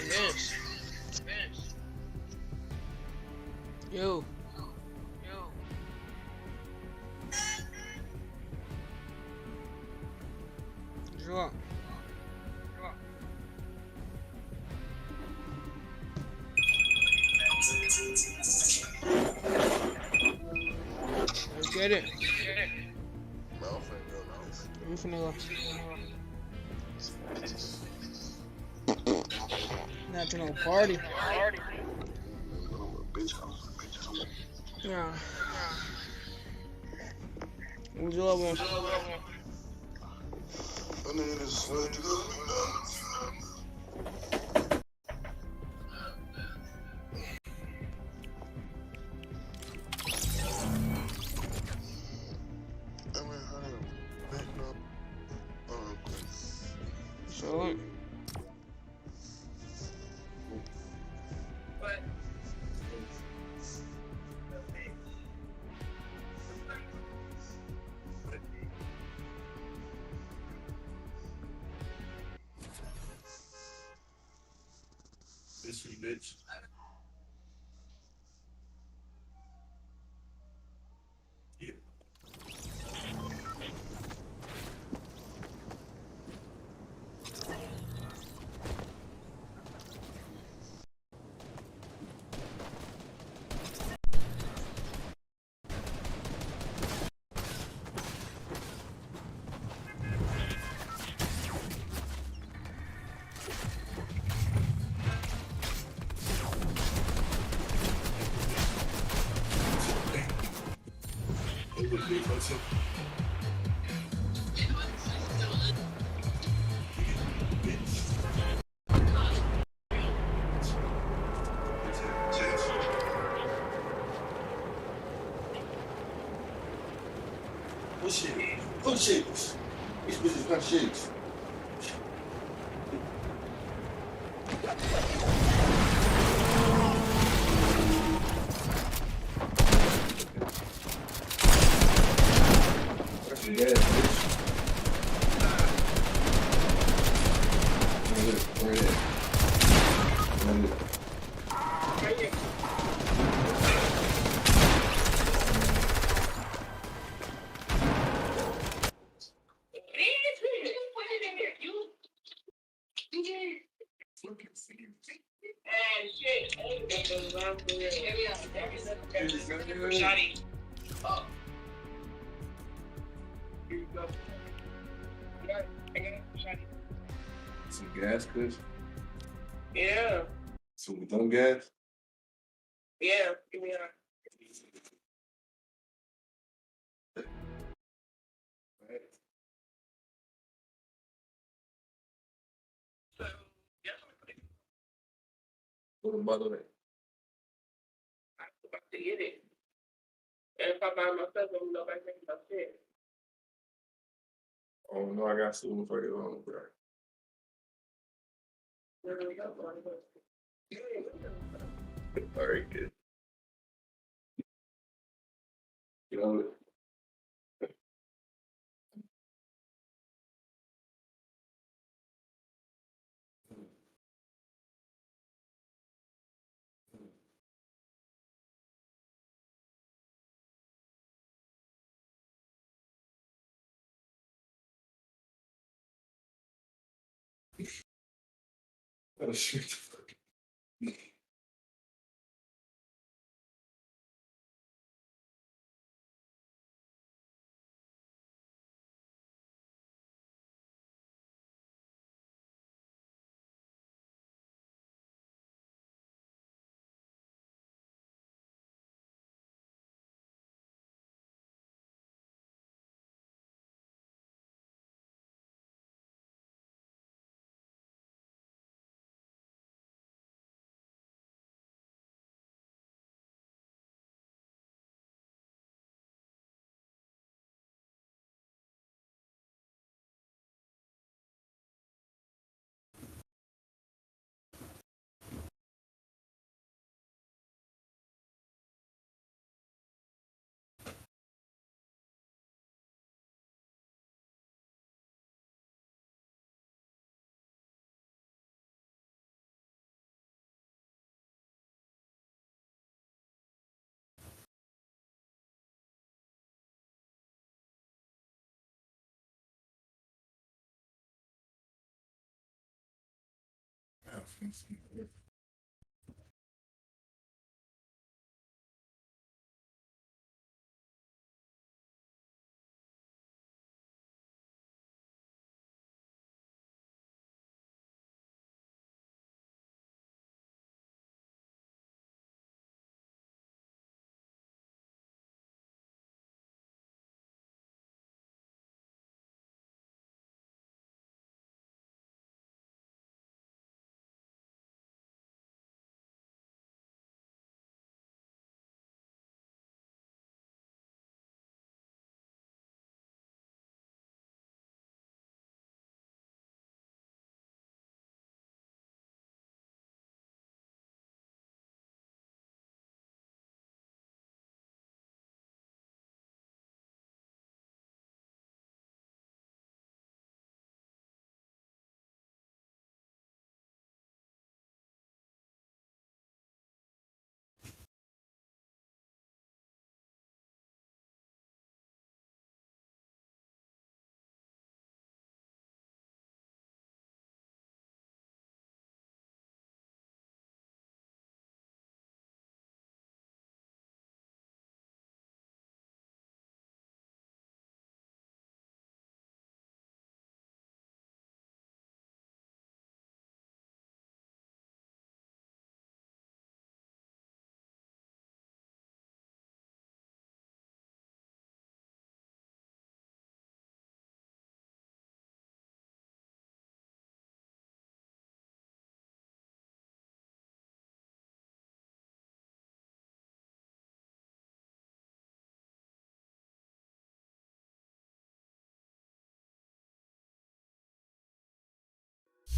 Yo. Finish. Yo. João. Let's get it. I'm finna go. Not to no party. Yeah. What's up, man? So bitch. Yeah. Push it. Push it. These bitches got shit. That's the gas, bitch. Right there. Some gas, kush. Yeah, Some dumb gas. yeah, give me a. So, yeah, Put a bottle in. I'm about to get it. And if I buy myself, I'm nobody thinking about shit. Oh no, I got something for you on, bro. All right, good. You know it. Oh shit.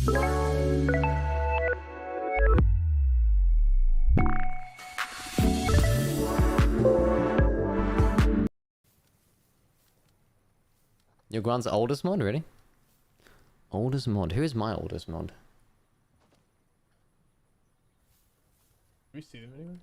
Your grand's oldest mod, really? Oldest mod. Who is my oldest mod? We see them anywhere?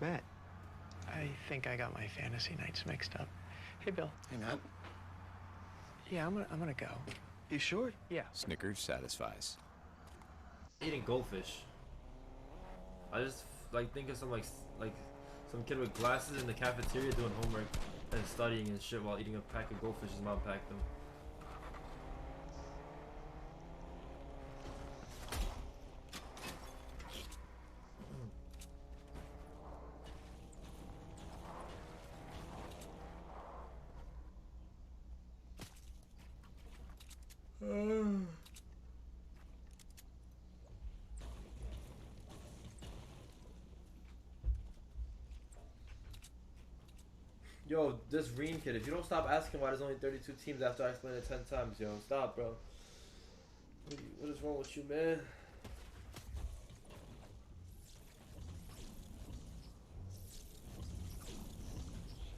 Matt. I think I got my fantasy nights mixed up. Hey, Bill. Hey, Matt. Yeah, I'm gonna go. You sure? Yeah. Snickers satisfies. Eating goldfish. I just like think of some like some kid with glasses in the cafeteria doing homework and studying and shit while eating a pack of goldfish his mom packed them. Yo, this Reen kid, if you don't stop asking why there's only 32 teams after I explained it 10 times, yo, stop, bro. What is wrong with you, man?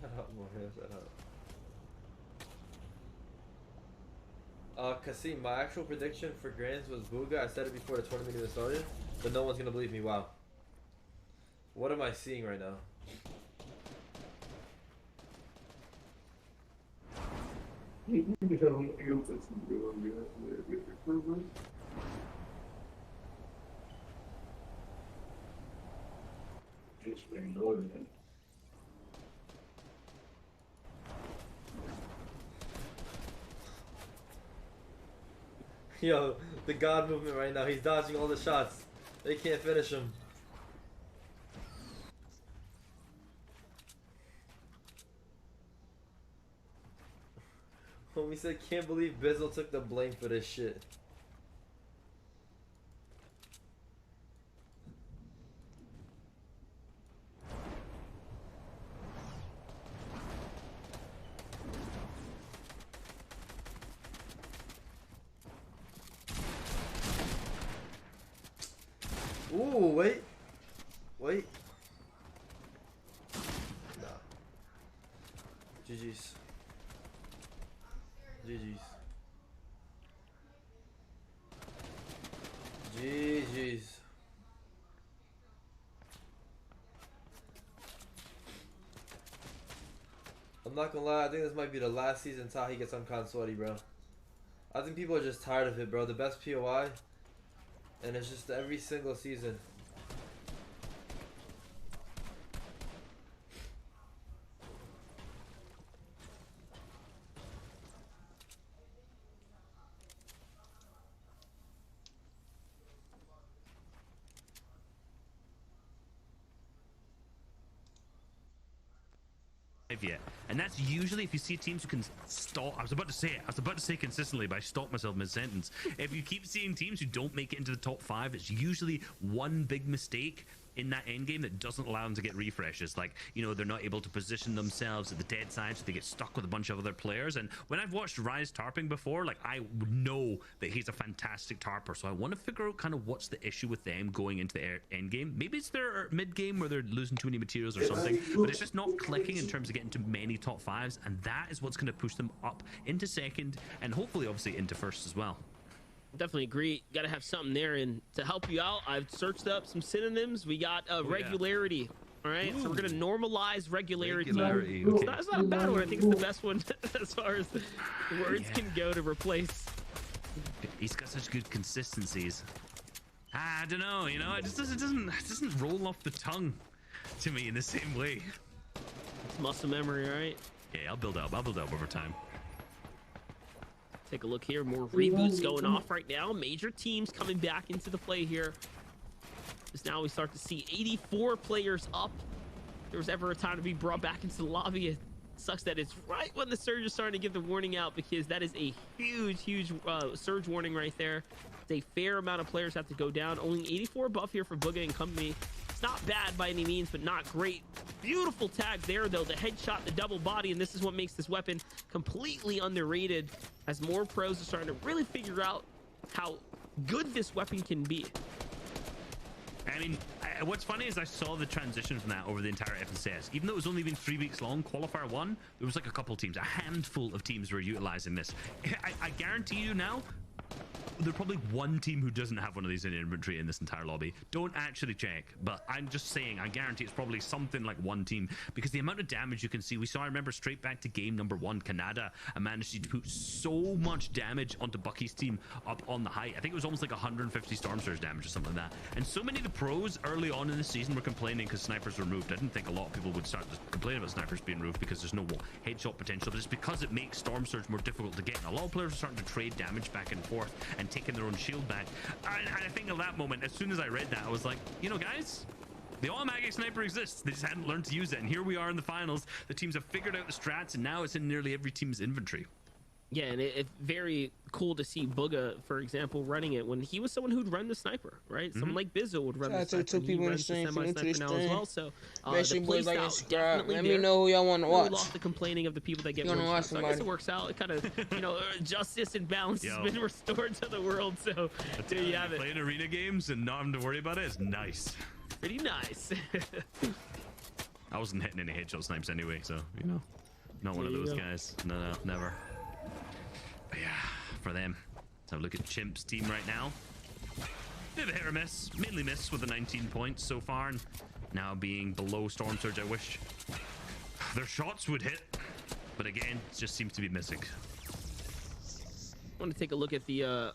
Shut up, Mohammed, shut up. Kasim, my actual prediction for Grands was Booga. I said it before the tournament even started, but no one's gonna believe me. Wow. What am I seeing right now? Yo, the God movement right now. He's dodging all the shots. They can't finish him. Homie said, can't believe Bizzle took the blame for this shit. Ooh, wait. Wait. Nah. GG's. GG's. GG's. I'm not gonna lie, I think this might be the last season Tahi gets uncon sweaty, bro. I think people are just tired of it, bro. The best POI. And it's just every single season. Yet, and that's usually if you see teams who can stop. I was about to say consistently, but I stopped myself mid-sentence. If you keep seeing teams who don't make it into the top 5, it's usually one big mistake in that end game that doesn't allow them to get refreshes. Like, you know, they're not able to position themselves at the dead side, so they get stuck with a bunch of other players. And when I've watched Rise tarping before, like, I know that he's a fantastic tarper, so I want to figure out kind of what's the issue with them going into the end game. Maybe it's their mid game where they're losing too many materials or something, but it's just not clicking in terms of getting to many top 5s, and that is what's going to push them up into second and hopefully obviously into first as well. Definitely agree. Got to have something there, and to help you out, I've searched up some synonyms. We got regularity. All right, so we're gonna normalize regularity. Okay. It's not a bad one. I think it's the best one as far as words can go to replace. He's got such good consistencies. I don't know, you know, it doesn't roll off the tongue to me in the same way. It's muscle memory, right? Yeah, I'll build up over time. Take a look here. More reboots going off right now. Major teams coming back into the play here. Because now we start to see 84 players up. If there was ever a time to be brought back into the lobby, it sucks that it's right when the surge is starting to give the warning out, because that is a huge surge warning right there. It's a fair amount of players have to go down. Only 84 buff here for Booga and company. It's not bad by any means, but not great. Beautiful tag there, though. The headshot, the double body, and this is what makes this weapon completely underrated, as more pros are starting to really figure out how good this weapon can be. I mean, what's funny is I saw the transition from that over the entire FNCS. Even though it was only been 3 weeks long, Qualifier 1, there was like a couple teams, a handful of teams were utilizing this. I guarantee you now, there's probably one team who doesn't have one of these in inventory in this entire lobby. Don't actually check, but I'm just saying, I guarantee it's probably something like one team, because the amount of damage you can see, I remember straight back to game number 1, Canada, I managed to put so much damage onto Bucky's team up on the height. I think it was almost like 150 Storm Surge damage or something like that. And so many of the pros early on in the season were complaining because snipers were removed. I didn't think a lot of people would start to complain about snipers being removed because there's no headshot potential, but it's because it makes Storm Surge more difficult to get. And a lot of players are starting to trade damage back and forth and taking their own shield back. And I think at that moment, as soon as I read that, I was like, you know, guys, the automatic sniper exists. They just hadn't learned to use it. And here we are in the finals. The teams have figured out the strats, and now it's in nearly every team's inventory. Yeah, and it's very cool to see Booga, for example, running it when he was someone who'd run the sniper, right? Someone like Bizzo would run the sniper. Two people in the stream for into the now stream. as well. So Make the boys play like and style subscribe. definitely Let me know who y'all want to Really watch. lost the complaining of the people that get You wanna one watch shot. So I guess somebody? it works out. It kind of, you know, justice and balance has been restored to the world. So there you have it. Playing arena games and not having to worry about it is nice. Pretty nice. I wasn't hitting any headshot snipes anyway, so, you know, not one of those guys. No, never. But yeah, for them. Let's have a look at Chimp's team right now. Bit of a hit or miss. Mainly miss with the 19 points so far. And now being below Storm Surge, I wish their shots would hit. But again, it just seems to be missing. I want to take a look at the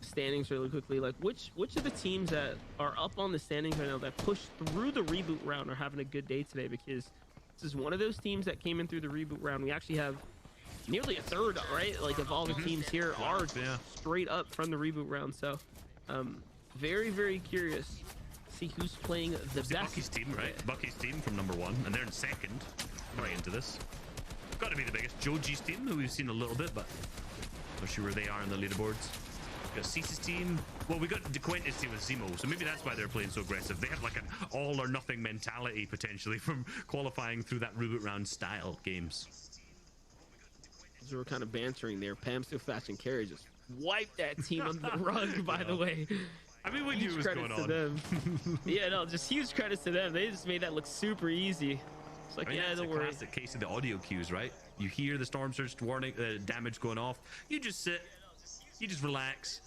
standings really quickly. Like, which of the teams that are up on the standings right now that pushed through the reboot round are having a good day today? Because this is one of those teams that came in through the reboot round. We actually have nearly a third, right? Like, of all the teams here are straight up from the reboot round. So, very, very curious to see who's playing the best. Bucky's team, right? Bucky's team from number 1, and they're in second coming into this. Got to be the biggest. Joji's team, who we've seen a little bit, but not sure where they are in the leaderboards. We got Cease's team. Well, we got DeQuente's team with Zemo, so maybe that's why they're playing so aggressive. They have like an all or nothing mentality potentially from qualifying through that reboot round style games. As we were kind of bantering there, Pam still fast and carry just wiped that team on the rug, by the way. I mean, we knew what was going on. To them. Yeah, no, just huge credits to them. They just made that look super easy. It's like, yeah, don't worry. Classic case of the audio cues, right? You hear the Storm Surge warning, damage going off. You just sit, you just relax.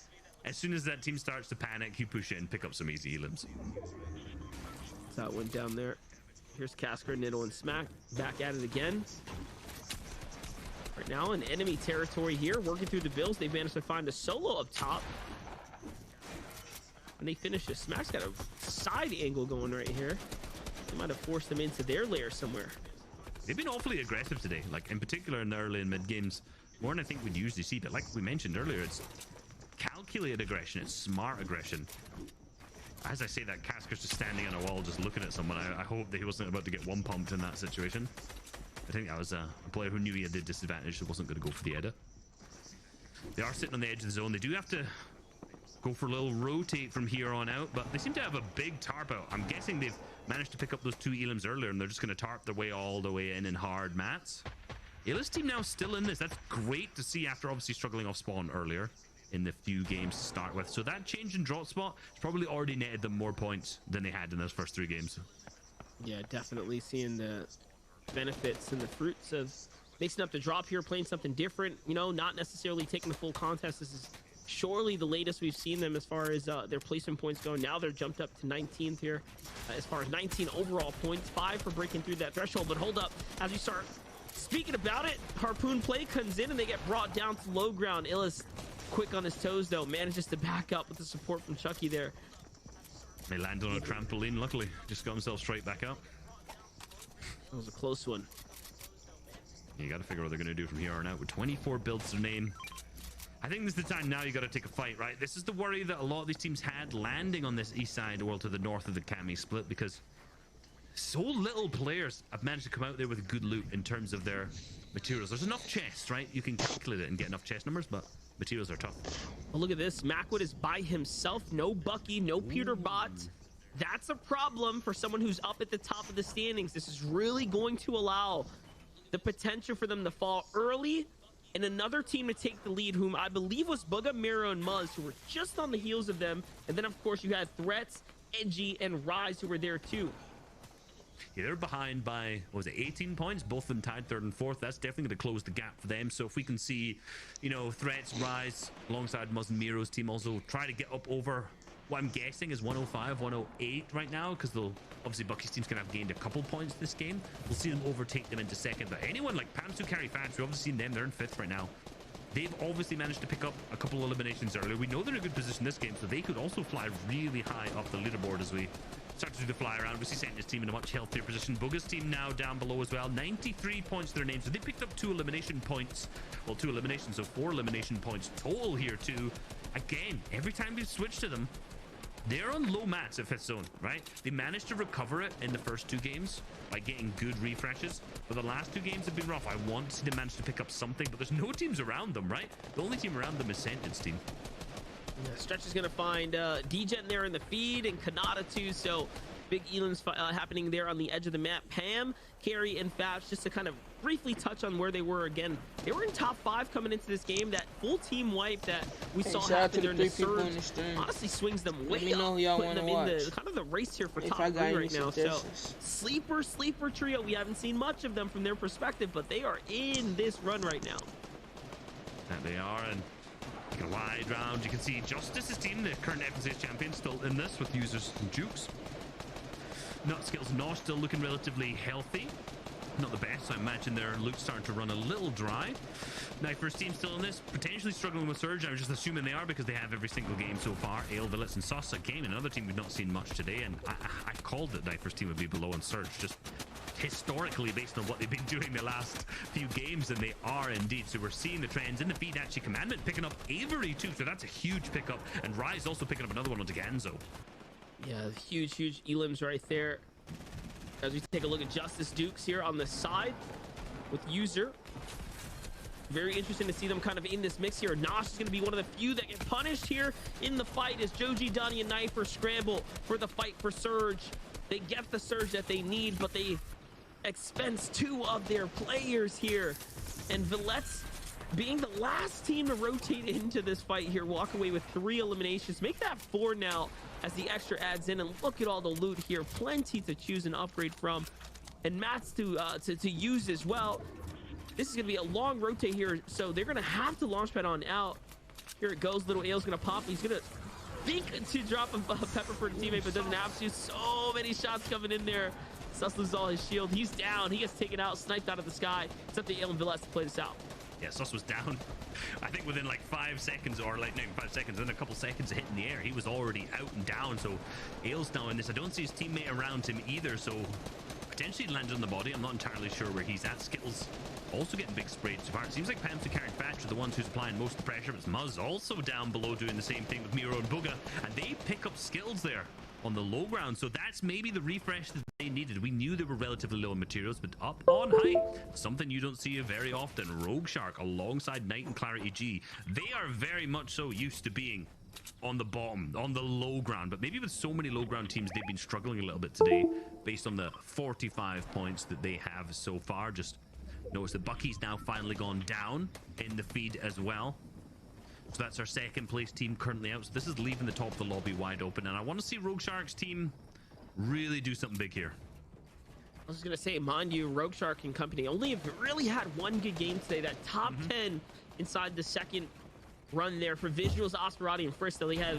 As soon as that team starts to panic, you push in, pick up some easy elims. That's how it went down there. Here's Casker, Niddle, and Smack back at it again. Right now in enemy territory here, working through the bills. They managed to find a solo up top. And they finish this. Smack's got a side angle going right here. They might have forced them into their lair somewhere. They've been awfully aggressive today, like in particular in the early and mid games. More than I think we'd usually see, but like we mentioned earlier, it's calculated aggression, it's smart aggression. As I say that, Casker's just standing on a wall just looking at someone. I hope that he wasn't about to get one pumped in that situation. I think that was a player who knew he had the disadvantage, so wasn't going to go for the Edda. They are sitting on the edge of the zone. They do have to go for a little rotate from here on out, but they seem to have a big tarp out. I'm guessing they've managed to pick up those 2 elims earlier, and they're just going to tarp their way all the way in hard mats. Ayla's team now still in this. That's great to see after obviously struggling off spawn earlier in the few games to start with. So that change in drop spot has probably already netted them more points than they had in those first 3 games. Yeah, definitely seeing the benefits and the fruits of mixing up the drop here, playing something different, you know, not necessarily taking the full contest. This is surely the latest we've seen them as far as their placement points go. Now they're jumped up to 19th here as far as 19 overall points, 5 for breaking through that threshold. But hold up, as we start speaking about it, Harpoon play comes in and they get brought down to low ground. Illis quick on his toes though, manages to back up with the support from Chucky there. They land on a trampoline, luckily. Just got himself straight back up. That was a close one. You got to figure what they're going to do from here on out with 24 builds to name. I think this is the time now you got to take a fight, right? This is the worry that a lot of these teams had landing on this east side or to the north of the Cami split, because so little players have managed to come out there with good loot in terms of their materials. There's enough chests, right? You can calculate it and get enough chest numbers, but materials are tough. Well, look at this. Macwood is by himself. No Bucky, no Peter Bot. That's a problem for someone who's up at the top of the standings. This is really going to allow the potential for them to fall early and another team to take the lead, whom I believe was Bugga, Miro, and Muzz, who were just on the heels of them. And then, of course, you had Threats, Edgy, and Rise, who were there too. Yeah, they're behind by, what was it, 18 points? Both of them tied 3rd and 4th. That's definitely going to close the gap for them. So if we can see, you know, Threats, Rise, alongside Muzz and Miro's team also try to get up over what I'm guessing is 105, 108 right now, because they'll obviously Bucky's team's gonna have gained a couple points this game. We'll see them overtake them into 2nd. But anyone like Pamsu Carry Fats, we've obviously seen them, they're in 5th right now. They've obviously managed to pick up a couple eliminations earlier. We know they're in a good position this game, so they could also fly really high up the leaderboard as we start to do the fly around. We see Sentinel's team in a much healthier position. Bugga's team now down below as well. 93 points to their name, so they picked up 2 elimination points. Well, 2 eliminations, so 4 elimination points total here too. Again, every time we switch to them, they're on low mats at 5th zone, right? They managed to recover it in the first 2 games by getting good refreshes, but the last 2 games have been rough. I want to see them manage to pick up something, but there's no teams around them, right? The only team around them is Sentinel's team. Yeah, Stretch is going to find D-Gen there in the feed and Kanata too, so big elims happening there on the edge of the map. Pam, Carrie, and Fabs, just to kind of briefly touch on where they were again. They were in top 5 coming into this game. That full team wipe that we saw happen during the surge honestly swings them way up, putting them in the kind of the race here for top 3 right now. So sleeper trio. We haven't seen much of them from their perspective, but they are in this run right now. And they are, and a wide round. You can see Justice's team, the current FNCS champion, still in this with users and Jukes. Nutskill's Nosh still looking relatively healthy. Not the best, so I imagine their loot's starting to run a little dry. Knifer's team still in this, potentially struggling with Surge. I was just assuming they are because they have every single game so far. Ale, Villets, and Sus again, another team we've not seen much today, and I called that Knifer's team would be below on Surge, just historically based on what they've been doing the last few games, and they are indeed. So we're seeing the trends in the feed. Actually, Commandment picking up Avery too, so that's a huge pickup, and Rise also picking up another one on Ganzo. Yeah, huge elims right there. As we take a look at Justice Dukes here on the side with User. Very interesting to see them kind of in this mix here. Nosh is going to be one of the few that get punished here in the fight as Joji, Donnie, and Knifer scramble for the fight for Surge. They get the Surge that they need, but they expense 2 of their players here. And Villets, being the last team to rotate into this fight here, walk away with 3 eliminations. Make that 4 now as the extra adds in, and look at all the loot here. Plenty to choose and upgrade from, and mats to use as well. This is going to be a long rotate here, so they're going to have to launch pad on out. Here it goes. Little Ale's going to pop. He's going to think to drop a pepper for the teammate, but doesn't have to. So many shots coming in there. Sus loses all his shield. He's down. He gets taken out, sniped out of the sky. It's up to Ale and Villas to play this out. Yeah, Sus was down, I think within like 5 seconds, or like not even 5 seconds, then a couple seconds of hitting the air. He was already out and down, so Ale's now in this. I don't see his teammate around him either, so potentially landed on the body. I'm not entirely sure where he's at. Skittles also getting big sprayed so far. It seems like Pam's to carry Thatch are the ones who's applying most of the pressure, but it's Muzz also down below doing the same thing with Miro and Bugga, and they pick up skills there on the low ground, so that's maybe the refresh that they needed. We knew they were relatively low in materials, but up on height, something you don't see very often. Rogue Shark alongside Knight and Clarity G. They are very much so used to being on the bottom, on the low ground. But maybe with so many low ground teams, they've been struggling a little bit today based on the 45 points that they have so far. Just notice that Bucky's now finally gone down in the feed as well. So that's our second place team currently out. So this is leaving the top of the lobby wide open. And I want to see Rogue Shark's team really do something big here. I was gonna say, mind you, Rogue Shark and company only have really had one good game today. That top 10 inside the second run there for Visuals, Osperati, and Frisk. They have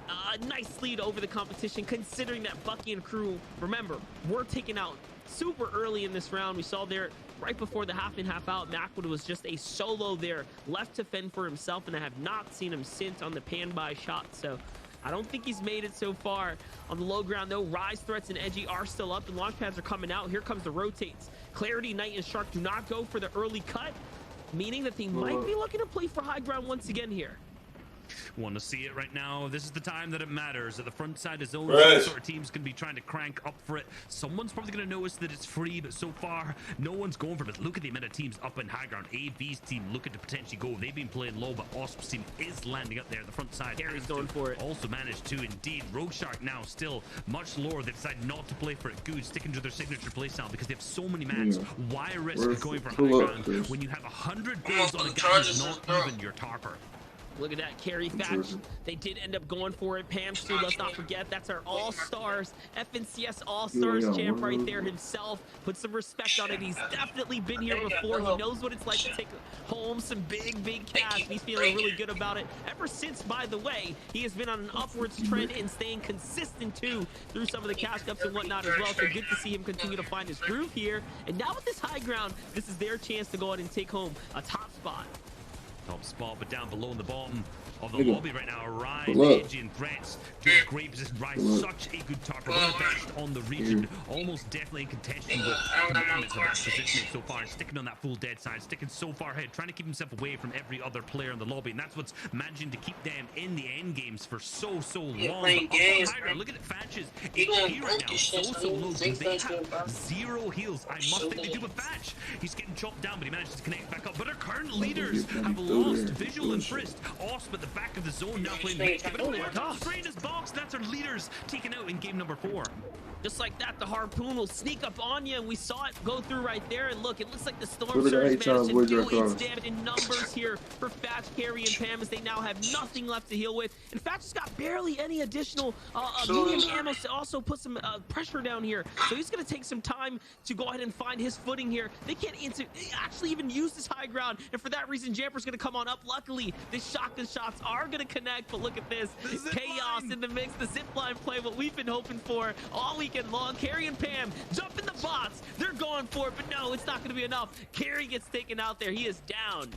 a nice lead over the competition, considering that Bucky and crew, remember, were taken out super early in this round. We saw there right before the half in, half out, Macwood was just a solo there, left to fend for himself, and I have not seen him since on the pan-by shot. So I don't think he's made it so far. On the low ground, though, Rise, Threats, and Edgy are still up. The launch pads are coming out. Here comes the rotates. Clarity, Knight, and Shark do not go for the early cut, meaning that they might be looking to play for high ground once again here. Want to see it right now. This is the time that it matters. At the front side of zone, Right. sort of teams can be trying to crank up for it. Someone's probably going to notice that it's free, but so far, no one's going for it. But look at the amount of teams up in high ground. AV's team looking to potentially go. They've been playing low, but Osp's team is landing up there at the front side. Gary's going for it. Also managed to, indeed. Rogue Shark now still much lower. They decide not to play for it. Good, sticking to their signature playstyle because they have so many mans. Why risk going for high ground when you have 100 goals on a guy who's not even your tarper? Look at that carry Thatch. They did end up going for it. Pam's too, let's not forget. That's our all-stars, FNCS all-stars champ right there himself. Put some respect on it. He's definitely been here before. He knows what it's like to take home some big cash. He's feeling really good about it. Ever since, by the way, he has been on an upwards trend and staying consistent too through some of the cash cups and whatnot as well. So good to see him continue to find his groove here. And now with this high ground, this is their chance to go ahead and take home a top spot. Top spot, but down below in the bottom of the lobby right now, Rise, Edgy, and Threats. Good, great position. Rise, such a good target. One of the best on the region. Almost definitely in contention with Commandment's positioning so far. Sticking on that full dead side, sticking so far ahead, trying to keep himself away from every other player in the lobby. And that's what's managing to keep them in the end games for so long. But look at the Fatch's HP right now. So low. They have 0 heals. I must think they do with Fatch. He's getting chopped down, but he manages to connect back up. But our current leaders have lost Visual and Frisk. Osp at the back of the zone now playing mid. But straight his box. That's our leaders taken out in game number 4. Just like that, the harpoon will sneak up on you, and we saw it go through right there. And look, it looks like the Storm Surge managed to do its damage in numbers here for Fatch, Carry, and Pam, as they now have nothing left to heal with. And Fatch has got barely any additional medium ammo to also put some pressure down here. So he's going to take some time to go ahead and find his footing here. They can't actually even use this high ground, and for that reason, Jamper's going to come on up. Luckily, the shotgun shots are going to connect, but look at this. Chaos in the mix, the zipline play, what we've been hoping for all weekend long. Carrie and Pam jump in the bots. They're going for it, but no, it's not going to be enough. Carrie gets taken out there. He is down.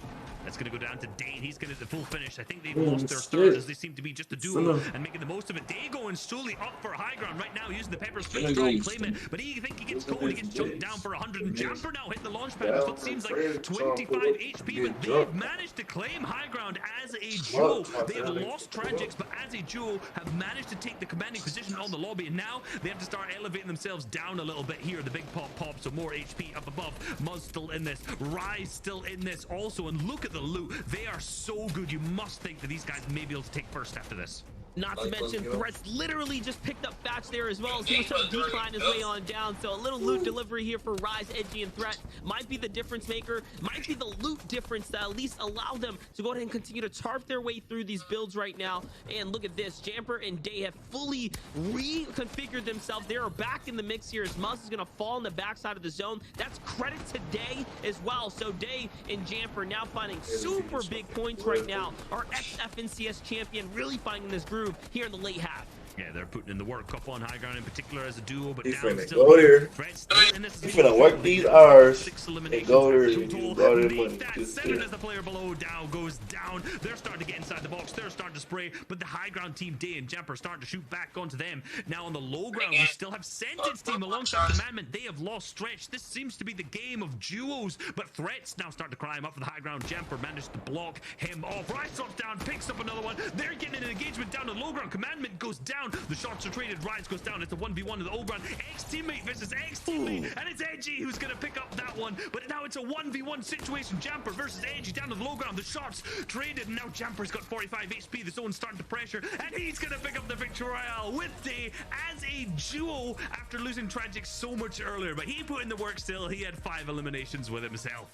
That's going to go down to Dane. He's going to the full finish. I think they've lost their stars as they seem to be just a duo and making the most of it. Day going slowly up for high ground right now, using the pepper spray to try and claim it. But he thinks he gets cold. He gets jumped down for 100. And Jamper now hitting the launch pad. What seems like 25 HP, but they've managed to claim high ground as a duo. They have lost Tragics, but as a duo have managed to take the commanding position on the lobby. And now they have to start elevating themselves down a little bit here. The big pop, so more HP up above. Muzz still in this. Rise still in this also. And look at the loot. They are so good. You must think that these guys may be able to take first after this. Not to mention, Threats literally just picked up Fatch there as well, as he was trying to decline his way on down. So a little loot delivery here for Rise, Edgy, and Threat might be the difference maker, might be the loot difference that at least allow them to go ahead and continue to tarp their way through these builds right now. And look at this, Jamper and Day have fully reconfigured themselves. They are back in the mix here as Muzz is going to fall on the backside of the zone. That's credit to Day as well. So Day and Jamper now finding super big points right now. Our ex-FNCS champion really finding this groove here in the late half. Yeah, they're putting in the work up on high ground in particular as a duo, but He down finna still. go there. He finna work these hours 6 and eliminations go there total. and use all that Make money. that Just 7 kidding. as the player below down goes down. They're starting to get inside the box. They're starting to spray, but the high ground team, Day and Jamper, starting to shoot back onto them. Now on the low ground, we still have Sentence team alongside Commandment. They have lost Stretch. This seems to be the game of duos, but Threats now start to climb up for the high ground. Jamper managed to block him off. Rise drops down, picks up another one. They're getting an engagement down the low ground. Commandment goes down. down. The shots are traded. Rise goes down. It's a 1v1 to the old ground. Ex-teammate versus ex-teammate. And it's Edgy who's going to pick up that one. But now it's a 1v1 situation. Jamper versus Edgy down to the low ground. The shots traded. And now Jamper's got 45 HP. The zone's starting to pressure. And he's going to pick up the victory royale with Day as a duo after losing Tragic so much earlier. But he put in the work still. He had 5 eliminations with himself.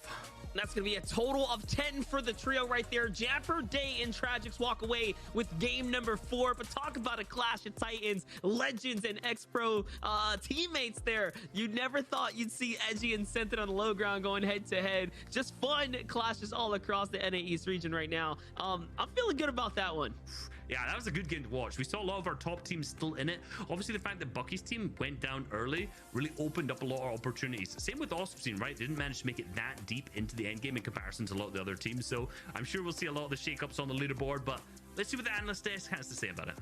That's going to be a total of 10 for the trio right there. Jamper, Day, and Tragics walk away with game number 4. But talk about a clash of titans, legends, and ex-pro teammates there. You never thought you'd see Edgy and Sentin on the low ground going head-to-head. Just fun clashes all across the NAE East region right now. I'm feeling good about that one. Yeah, that was a good game to watch. We saw a lot of our top teams still in it. Obviously, the fact that Bucky's team went down early really opened up a lot of opportunities. Same with Awesom's team, right? They didn't manage to make it that deep into the end game in comparison to a lot of the other teams. So I'm sure we'll see a lot of the shakeups on the leaderboard, but let's see what the analyst desk has to say about it.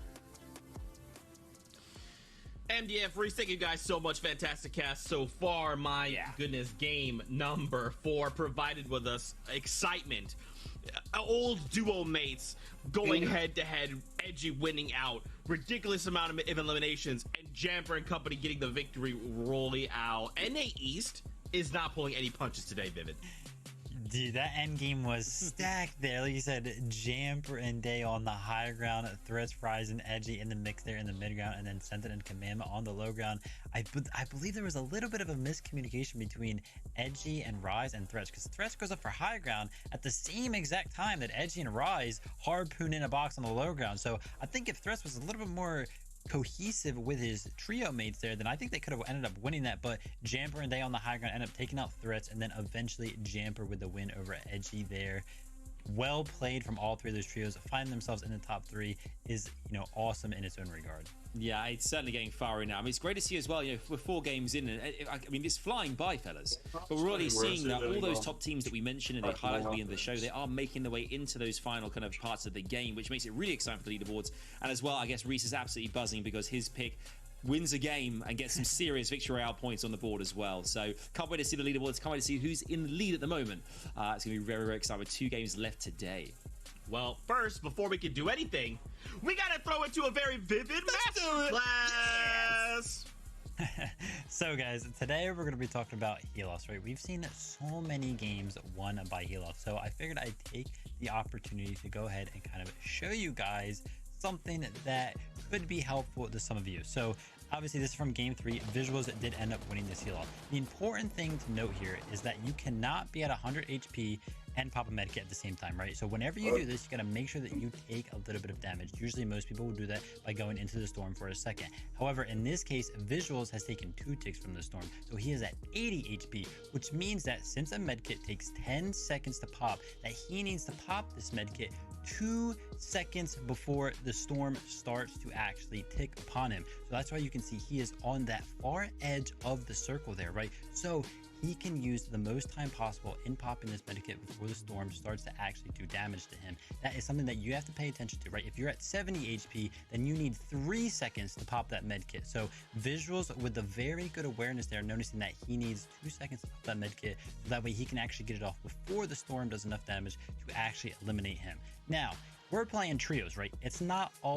MDF Reese, thank you guys so much. Fantastic cast so far. My goodness, game number 4 provided with us excitement. Old duo mates going head to head, Edgy winning out, ridiculous amount of eliminations, and Jamper and company getting the victory royale. NA East is not pulling any punches today, Vivid. Dude, that end game was stacked there. Like you said, Jamper and Day on the high ground, Threats, Rise, and Edgy in the mix there in the mid ground, and then Sentin and Commandment on the low ground. I believe there was a little bit of a miscommunication between Edgy and Rise and Threats, because Threats goes up for high ground at the same exact time that Edgy and Rise harpoon in a box on the low ground. So I think if Threats was a little bit more cohesive with his trio mates there, then I think they could have ended up winning that. But Jamper and Day on the high ground end up taking out Threats, and then eventually Jamper with the win over Edgy there. Well played from all 3 of those trios. Finding themselves in the top 3 is, you know, awesome in its own regard. Yeah, it's certainly getting far in now. I mean, it's great to see as well, you know, we're 4 games in, and I mean, it's flying by, fellas. But we're already seeing that all those top teams that we mentioned and they highlighted at the end of the show, they are making their way into those final kind of parts of the game, which makes it really exciting for the leaderboards. And as well, I guess Reese is absolutely buzzing because his pick wins a game and gets some serious victory royale points on the board as well. So can't wait to see the leaderboards, can't wait to see who's in the lead at the moment. It's going to be very, very exciting with 2 games left today. Well, first, before we can do anything, we gotta throw it to a very vivid masterclass. So guys, today we're going to be talking about heal-offs, right? We've seen so many games won by heal-offs, so I figured I'd take the opportunity to go ahead and kind of show you guys something that could be helpful to some of you. So obviously this is from game 3. Visuals that did end up winning this heal-off. The important thing to note here is that you cannot be at 100 HP and pop a medkit at the same time, right? So whenever you do this, you gotta make sure that you take a little bit of damage. Usually most people will do that by going into the storm for a second. However, in this case, Visuals has taken 2 ticks from the storm, so he is at 80 HP, which means that since a medkit takes 10 seconds to pop, that he needs to pop this medkit 2 seconds before the storm starts to actually tick upon him. So that's why you can see he is on that far edge of the circle there, right? So he can use the most time possible in popping this medikit before the storm starts to actually do damage to him. That is something that you have to pay attention to, right? If you're at 70 HP, then you need 3 seconds to pop that medkit. So Visuals with the very good awareness there, noticing that he needs 2 seconds to pop that medkit, so that way he can actually get it off before the storm does enough damage to actually eliminate him. Now, we're playing trios, right? It's not all